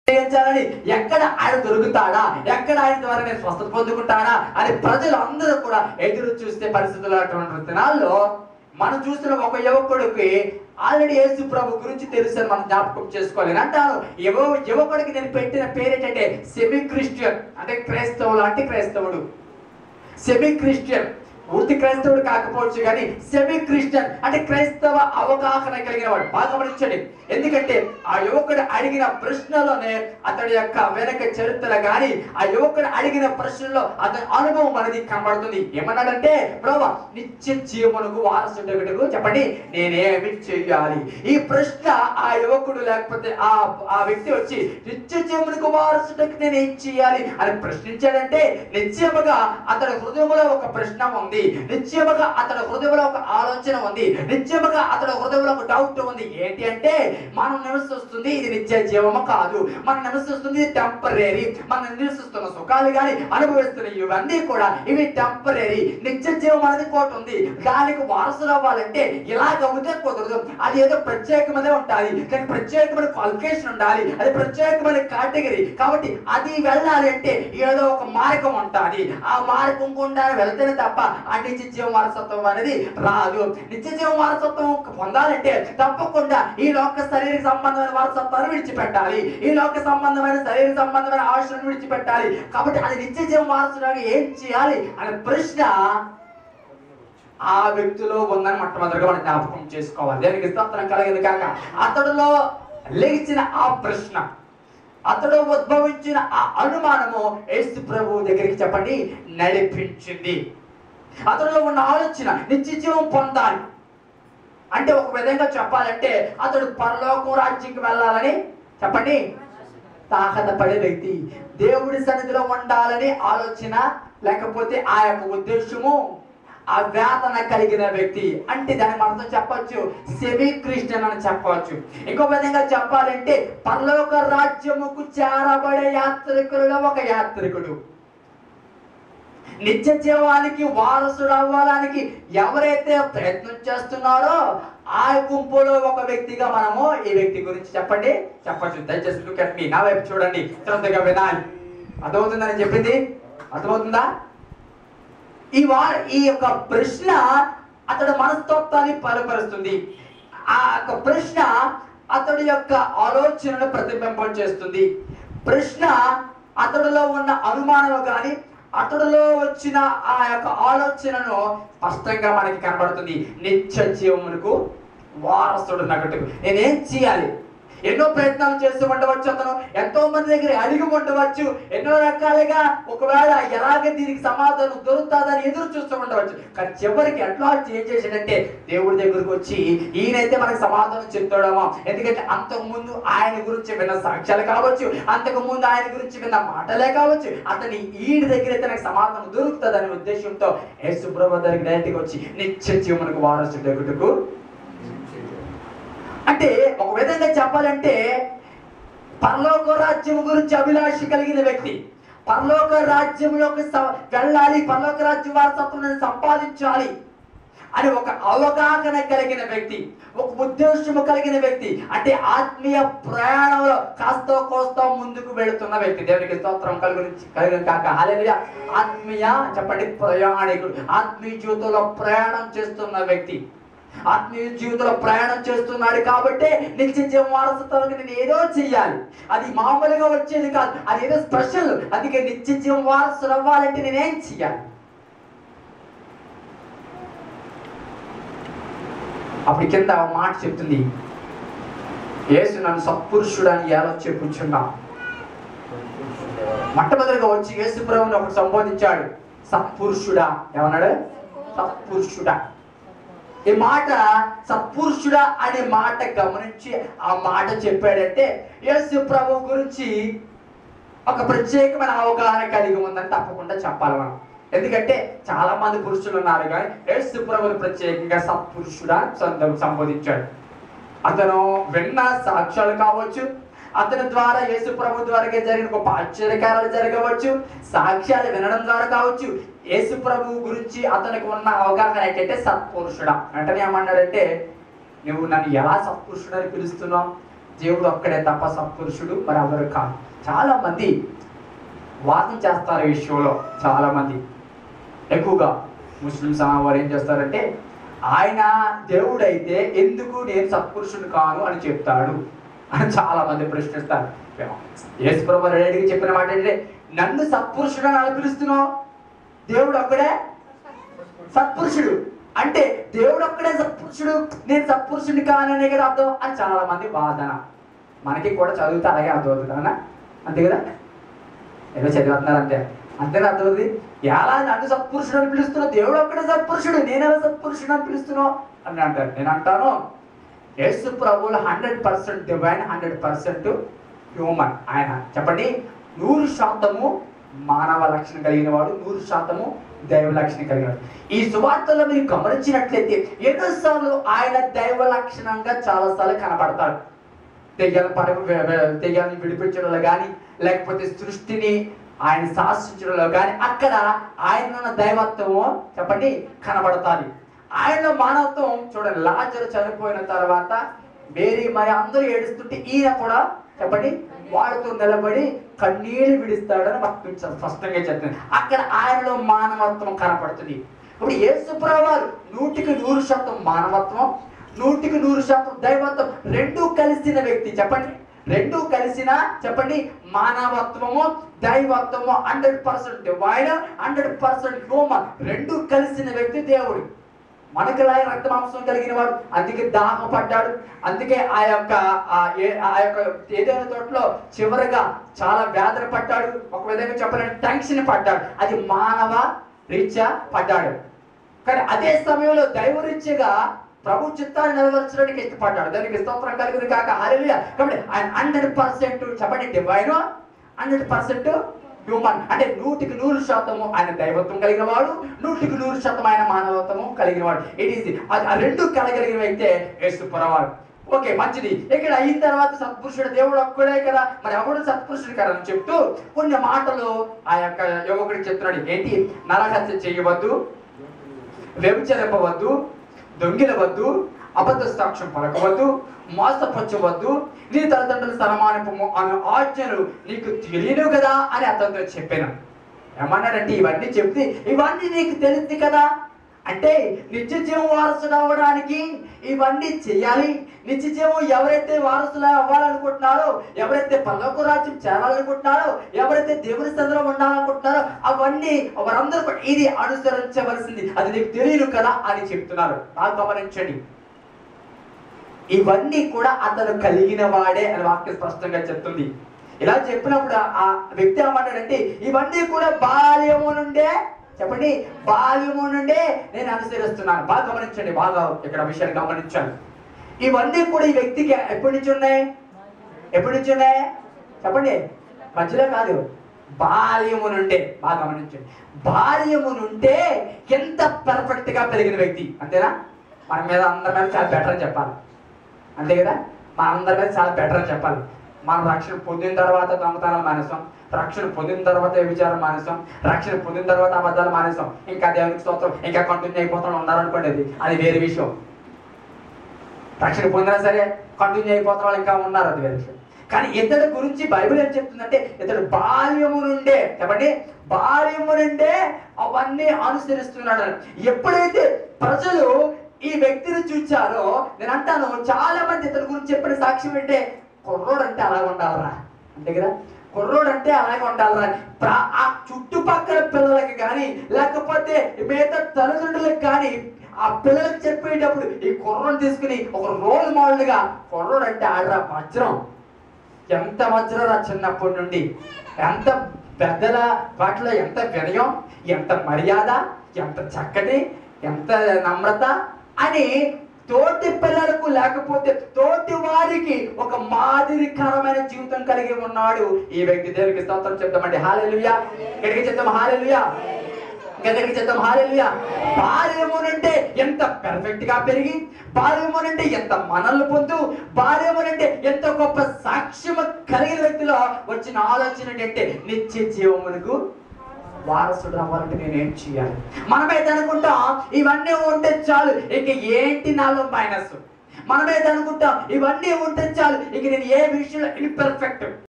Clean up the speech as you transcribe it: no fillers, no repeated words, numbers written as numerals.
చేయించాలని, ఎక్కడ ఆయన దొరుకుతాడా, ఎక్కడ ఆయన ద్వారా నేను స్వస్థత పొందుకుంటాడా అని ప్రజలు అందరూ కూడా ఎదురు చూస్తే పరిస్థితులు అటువంటి దినాల్లో మనం చూసిన ఒక యువకుడికి ఆల్రెడీ యేసు ప్రభు గురించి తెలుసు మనం జ్ఞాపకం చేసుకోవాలి. అంటాను యువకుడికి నేను పెట్టిన పేరు ఏంటంటే సెమీ క్రిస్టియన్, అంటే క్రైస్తవులు అంటే క్రైస్తవుడు, సెమీ క్రిస్టియన్. పూర్తి క్రైస్తవుడు కాకపోవచ్చు కానీ సెమీ క్రిస్టియన్ అంటే క్రైస్తవ అవగాహన కలిగిన వాడు. బాగా గమనించండి, ఎందుకంటే ఆ యువకుడు అడిగిన ప్రశ్నలోనే అతడి యొక్క వెనక చరిత్ర కానీ ఆ యువకుడు అడిగిన ప్రశ్నలో అతని అనుభవం అనేది కనబడుతుంది. ఏమన్నాడంటే, ప్రభువా నిత్య జీవమునకు వారసుడగుటకు చెప్పండి నేనేమి చెయ్యాలి? ఈ ప్రశ్న ఆ యువకుడు లేకపోతే ఆ వ్యక్తి వచ్చి నిత్య జీవమునకు వారసుడకు నేను ఏం చేయాలి అని ప్రశ్నించాడంటే నిశ్చయముగా అతడి హృదయంలో ఒక ప్రశ్న ఉంది, నిశ్చయముగా అతడి హృదయంలో ఒక ఆలోచన ఉంది, నిశ్చయముగా అతడి హృదయంలో ఒక డౌట్ ఉంది. ఏంటి అంటే, మనం నివసిస్తుంది ఇది నిత్య జీవము కాదు, మనం నివసిస్తుంది ఇది టెంపరీ, మనం నివసిస్తున్న సుఖాలు కానీ అనుభవిస్తున్న ఇవన్నీ కూడా ఇవి టెంపరీ. నిత్య జీవం అనేది కోట ఉంది, దానికి వారసులు అవ్వాలంటే ఇలాగ అవుతే కుదరదు. అది ఏదో ప్రత్యేకమైన ఉండాలి, దానికి ప్రత్యేకమైన క్వాలిఫికేషన్ ఉండాలి, అది ప్రత్యేకమైన కేటగిరీ. కాబట్టి అది వెళ్ళాలి అంటే ఏదో ఒక మార్గం ఉంటుంది, ఆ మార్గం గుండా వెళ్తేనే తప్ప ఆ నిత్య జీవం వారసత్వం అనేది రాదు. నిత్య జీవం వారసత్వం పొందాలంటే తప్పకుండా ఈ లోక శరీర సంబంధమైన వారసత్వాన్ని విడిచిపెట్టాలి, ఈ లోక సంబంధమైన శరీర సంబంధమైన ఆశలను విడిచిపెట్టాలి. కాబట్టి అది నిత్య జీవం వారసుడానికి ఏం చేయాలి అనే ప్రశ్న ఆ వ్యక్తిలో ఉందని మొట్టమొదటిగా మనం జ్ఞాపకం చేసుకోవాలి. దానికి స్తోత్రం కలిగింది కాక అతడిలో లేచిన ఆ ప్రశ్న, అతడు ఉద్భవించిన ఆ అనుమానము యేసు ప్రభు దగ్గరికి చెప్పండి నడిపించింది. అతడిలో ఉన్న ఆలోచన నిత్య జీవం పొందాలి అంటే ఒక విధంగా చెప్పాలంటే అతడు పరలోకం రాజ్యంకి వెళ్ళాలని చెప్పండి తాహతపడే వ్యక్తి, దేవుడి సన్నిధిలో ఉండాలని ఆలోచన లేకపోతే ఆ యొక్క ఉద్దేశము ఆ వేదన కలిగిన వ్యక్తి అంటే దాన్ని మనం చెప్పొచ్చు సెమీ క్రిస్టియన్ అని చెప్పవచ్చు. ఇంకో విధంగా చెప్పాలంటే పరలోక రాజ్యముకు చేరబడే యాత్రికులలో ఒక యాత్రికుడు, నిత్య జీవానికి వారసుడు అవ్వడానికి ఎవరైతే ప్రయత్నం చేస్తున్నారో ఆ గుంపులో ఒక వ్యక్తిగా మనము ఈ వ్యక్తి గురించి చెప్పచ్చు. దయచేసి లుక్ అట్ మీ, నా వైపు చూడండి, శ్రద్ధగా వినాలి. అర్థమవుతుందని చెప్పింది, అర్థమవుతుందా? ఈ యొక్క ప్రశ్న అతడి మనస్తత్వాన్ని బలపరుస్తుంది. ఆ యొక్క ప్రశ్న అతడి యొక్క ఆలోచనను ప్రతిబింబం చేస్తుంది. ప్రశ్న అతడిలో ఉన్న అనుమానం కానీ అతడిలో వచ్చిన ఆ యొక్క ఆలోచనను స్పష్టంగా మనకి కనబడుతుంది. నిత్య జీవమునకు వారసుడు నగటుకు నేనేం చేయాలి? ఎన్నో ప్రయత్నాలు చేస్తూ ఉండవచ్చు, అతను ఎంతో మంది దగ్గర అడిగి ఉండవచ్చు, ఎన్నో రకాలుగా ఒకవేళ ఎలాగ దీనికి సమాధానం దొరుకుతుందని ఎదురు చూస్తూ ఉండవచ్చు. కానీ చివరికి ఎట్లా ఏం చేశాడంటే దేవుడి దగ్గరకు వచ్చి ఈయనైతే మనకు సమాధానం చెప్తాడేమో, ఎందుకంటే అంతకుముందు ఆయన గురించి విన్న సాక్ష్యాలు కావచ్చు, అంతకుముందు ఆయన గురించి విన్న మాటలే కావచ్చు, అతని ఈయన దగ్గర అయితే నాకు సమాధానం దొరుకుతుంది అనే ఉద్దేశంతో యేసు ప్రభువు దగ్గరికి డైరెక్ట్గా వచ్చి నిత్య జీవమునకు వారసుడు ఎగుటకు అంటే ఒక విధంగా చెప్పాలంటే పరలోక రాజ్యం గురించి అభిలాష కలిగిన వ్యక్తి, పరలోక రాజ్యంలోకి వెళ్ళాలి, పరలోక రాజ్యం వారసత్వాన్ని సంపాదించాలి అని ఒక అవగాహన కలిగిన వ్యక్తి, ఒక ఉద్దేశము కలిగిన వ్యక్తి, అంటే ఆత్మీయ ప్రయాణంలో కాస్త కోస్త ముందుకు వెళుతున్న వ్యక్తి. దేవునికి స్తోత్రం కలిగిన కాక హల్లెలూయా. ఆత్మీయ చెప్పండి ప్రయాణికుడు, ఆత్మీయ జీవితంలో ప్రయాణం చేస్తున్న వ్యక్తి, ఆత్మీయ జీవితంలో ప్రయాణం చేస్తున్నాడు. కాబట్టి నిత్య జీవం వారసత్వానికి నేను ఏదో చెయ్యాలి, అది మామూలుగా వచ్చేది కాదు, అది ఏదో స్పెషల్. అందుకే నిత్య జీవం వారసులు అవ్వాలంటే నేనేం చెయ్యాలి? అప్పుడు కింద మాట చెప్తుంది, యేసు నన్ను సత్పురుషుడు అని ఎలా చెప్పుచున్నా. మొట్టమొదటిగా వచ్చి యేసు ప్రభువుని ఒకటి సంబోధించాడు, సత్పురుషుడా. ఏమన్నాడు? సత్పురుషుడా. ఈ మాట సత్పురుషుడా అనే మాట గమనించి ఆ మాట చెప్పాడంటే యేసు ప్రభు గురించి ఒక ప్రత్యేకమైన అవగాహన కలిగి ఉందని తప్పకుండా చెప్పాలి మనం. ఎందుకంటే చాలా మంది పురుషులు ఉన్నారు కానీ యేసు ప్రభువుని ప్రత్యేకంగా సత్పురుషుడా సంబోధించాడు. అతను విన్న సాక్ష్యాలు కావచ్చు, అతని ద్వారా యేసు ప్రభు ద్వారా జరిగిన గొప్ప ఆశ్చర్యకారాలు జరగవచ్చు, సాక్ష్యాలు వినడం ద్వారా కావచ్చు. యేసు ప్రభు గురించి అతనికి ఉన్న అవగాహన ఏంటంటే సత్పురుషుడా. వెంటనే ఏమన్నాడంటే, నువ్వు నన్ను ఎలా సత్పురుషుడని పిలుస్తున్నావు? దేవుడు ఒక్కడే తప్ప సత్పురుషుడు మరి ఎవరు కాదు. చాలా మంది వాదన చేస్తారు ఈ విషయంలో. చాలా మంది ఎక్కువగా ముస్లిమ్స్ వారు ఏం చేస్తారంటే, ఆయన దేవుడైతే ఎందుకు నేను సత్పురుషుడు కాను అని చెప్తాడు అని చాలా మంది ప్రశ్నిస్తారు. యేసుప్రభు రెడ్డికి చెప్పిన మాట ఏంటంటే, నన్ను సత్పురుషుడు అని పిలుస్తున్నావు, దేవుడు ఒక్కడే సత్పురుషుడు అంటే దేవుడు ఒక్కడే సత్పురుషుడు, నేను సత్పురుషుడిని కాననే కదా అర్థం అని చాలా మంది వాదన. మనకి కూడా చదివితే అలాగే అర్థమవుతుంది కదా, అంతే కదా, ఏదో చదివేస్తున్నారు అంతే, అంతేనా అర్థమవుతుంది. ఎలా నన్ను సత్పురుషుడు అని పిలుస్తున్నావు, దేవుడు ఒక్కడే సత్పురుషుడు, నేను ఎలా సత్పురుషుడు అని పిలుస్తున్నావు అని అంటారు. నేను అంటాను, యేసు ప్రభువులు 100% డివైన్, 100% హ్యూమన్. ఆయన చెప్పండి 100% మానవ లక్షణం కలిగిన వాడు, 100% దైవ లక్షణం కలిగిన వాడు. ఈ సువార్తలో మీరు గమనించినట్లయితే ఎన్నోసార్లు ఆయన దైవ లక్షణంగా చాలాసార్లు కనబడతాడు. తెగల్ని విడిపించడంలో కానీ, లేకపోతే సృష్టిని ఆయన శాసించడంలో కానీ అక్కడ ఆయన దైవత్వము చెప్పండి కనబడతాది. ఆయనలో మానవత్వం చూడండి. లాజరు చనిపోయిన తర్వాత మేరీ మరి అందరూ ఏడుస్తుంటే ఈయన కూడా చెప్పండి వాళ్ళతో నిలబడి కన్నీళ్లు విడిస్తాడని మాకు స్పష్టంగా చెప్తుంది. అక్కడ ఆయనలో మానవత్వం కనపడుతుంది. ఇప్పుడు యేసు ప్రభువు 100% మానవత్వం, 100% దైవత్వం రెండూ కలిసిన వ్యక్తి. చెప్పండి, రెండూ కలిసిన చెప్పండి మానవత్వము దైవత్వము 100% డివైన్, 100% హ్యూమన్, రెండూ కలిసిన వ్యక్తి దేవుడు. మనకులాగా రక్త మాంసం కలిగిన వాడు, అందుకే దాహపడ్డాడు. అందుకే ఆ యొక్క ఏదైనా తోటలో చివరిగా చాలా వ్యాధులు పడ్డాడు. ఒక విధంగా చెప్పాలంటే టెన్షన్ పడ్డాడు. అది మానవ రీత్యా పడ్డాడు. కానీ అదే సమయంలో దైవరీత్యగా ప్రభు చిత్తాన్ని నెరవేర్చడానికి ఇష్టపడ్డాడు. దానికి స్తోత్రం కలిగింది కాక హల్లెలూయా. కాబట్టి ఆయన 100% చెప్పండి డివైన్, 100% హ్యూమన్. అంటే 100% ఆయన దైవత్వం కలిగిన వాడు, 100% ఆయన మానవత్వము కలిగిన వాడు. ఇట్ ఈస్ ఆ రెండు కలగలిగిన వ్యక్తే యేసు ప్రభువు. ఓకే, మంచిది. ఇక్కడ అయిన తర్వాత సత్పురుషుడు దేవుడు ఒక్కడే కదా, మరి ఎవడు సత్పురుషుడు కదా అని చెప్తూ కొన్ని మాటలు ఆ యొక్క యువకుడికి చెప్తున్నాడు. ఏంటి? నరహత్య చేయవద్దు, వ్యభిచరింపవద్దు, దొంగిలవద్దు, అబద్ధ సాక్ష్యం పలకవద్దు, మోసపరచవద్దు, నీ తల్లిదండ్రుల సన్మానింపము అనే ఆజ్ఞలు నీకు తెలియను కదా అని అతనితో చెప్పాను. ఏమన్నాడంటే ఇవన్నీ చెప్తే ఇవన్నీ నీకు తెలుస్తుంది కదా, అంటే నిత్య జీవం వారసుడు అవ్వడానికి ఇవన్నీ చెయ్యాలి. నిత్య జీవం ఎవరైతే వారసులు అవ్వాలనుకుంటున్నారో, ఎవరైతే పరలోక రాజ్యం చేరాలనుకుంటున్నారో, ఎవరైతే దేవుని సందులో ఉండాలనుకుంటున్నారో అవన్నీ వారందరూ ఇది అనుసరించవలసింది, అది నీకు తెలియదు కదా అని చెప్తున్నారు. బాగా గమనించండి, ఇవన్నీ కూడా అతను కలిగిన వాడే అని వాక్యం స్పష్టంగా చెప్తుంది. ఇలా చెప్పినప్పుడు ఆ వ్యక్తి ఏమన్నాడంటే ఇవన్నీ కూడా బాల్యము నుండే చెప్పండి బాల్యము నుండే నేను అనుసరిస్తున్నాను. బాగా గమనించండి, బాగా ఇక్కడ విషయాన్ని గమనించాలి. ఇవన్నీ కూడా ఈ వ్యక్తికి ఎప్పటి నుంచి ఉన్నాయి? ఎప్పటి నుంచి ఉన్నాయి చెప్పండి? మధ్యలో కాదు, బాల్యము నుండే. బాగా గమనించండి, బాల్యము నుండే ఎంత పర్ఫెక్ట్ గా పెరిగిన వ్యక్తి. అంతేనా? మన మీద అందరి మీద చాలా బెటర్ అని చెప్పాలి, అంతే కదా? మన అందరి మీద చాలా బెటర్ అని చెప్పాలి. మనం రక్షణ పొందిన తర్వాత దొంగతనాలు మానేసాం, రక్షణ పొందిన తర్వాత విచారం మానేసాం, రక్షణ పొందిన తర్వాత అబద్ధాలు మానేసాం. ఇంకా దేవునికి స్తోత్రం, ఇంకా కంటిన్యూ అయిపోతాం ఉన్నారనుకోండి, అది వేరే విషయం. రక్షణ పొందినా సరే కంటిన్యూ అయిపోతున్న వాళ్ళు ఇంకా ఉన్నారు, అది వేరే విషయం. కానీ ఇతడి గురించి బైబిల్ ఏం చెప్తుందంటే ఇతడు బాల్యము నుండే చెప్పండి బాల్యము నుండే అవన్నీ అనుసరిస్తున్నాడు. ఎప్పుడైతే ప్రజలు ఈ వ్యక్తిని చూచారో, నేను అంటాను చాలా మంది ఇతని గురించి చెప్పిన సాక్ష్యం ఏంటే, కుర్రోడు అంటే అలాగే ఉండాలరా, అంతే కదా? కుర్రోడు అంటే అలాగే ఉండాలరా. ఆ చుట్టుపక్కల పిల్లలకి కానీ లేకపోతే మిగతా తల్లిదండ్రులకు కానీ ఆ పిల్లలకు చెప్పేటప్పుడు ఈ కుర్రోని తీసుకుని ఒక రోల్ మోడల్ గా కుర్రోడు అంటే ఆడరా వజ్రం, ఎంత వజ్రరా చిన్నప్పటి నుండి, ఎంత పెద్దల వాటిలో ఎంత వినయం, ఎంత మర్యాద, ఎంత చక్కటి, ఎంత నమ్రత అని తోటి పిల్లలకు లేకపోతే తోటి వారికి ఒక మాదిరికరమైన జీవితం కలిగి ఉన్నాడు ఈ వ్యక్తి. దేవునికి స్తోత్రం చెప్తామండి, హల్లెలూయా. ఎక్కడికి చెప్తాం హల్లెలూయా, ఎక్కడికి చెప్తాం హల్లెలూయా. బాల్యము నుండి ఎంత పర్ఫెక్ట్ గా పెరిగి, బాల్యము నుండి ఎంత మనల్ని పొందు, బాల్యము నుండి ఎంత గొప్ప సాక్ష్యము కలిగిన వ్యక్తిలో వచ్చిన ఆలోచన ఏంటంటే నిత్య జీవమునకు వారసుడు అవ్వాలంటే నేనేం చేయాలి? మనమైతే అనుకుంటాం ఇవన్నీ ఉంటే చాలు, ఇక ఏంటి నాలో మైనస్, మనమే అనుకుంటాం ఇవన్నీ ఉంటే చాలు, ఇక నేను ఏ విషయంలో ఇన్పర్ఫెక్ట్.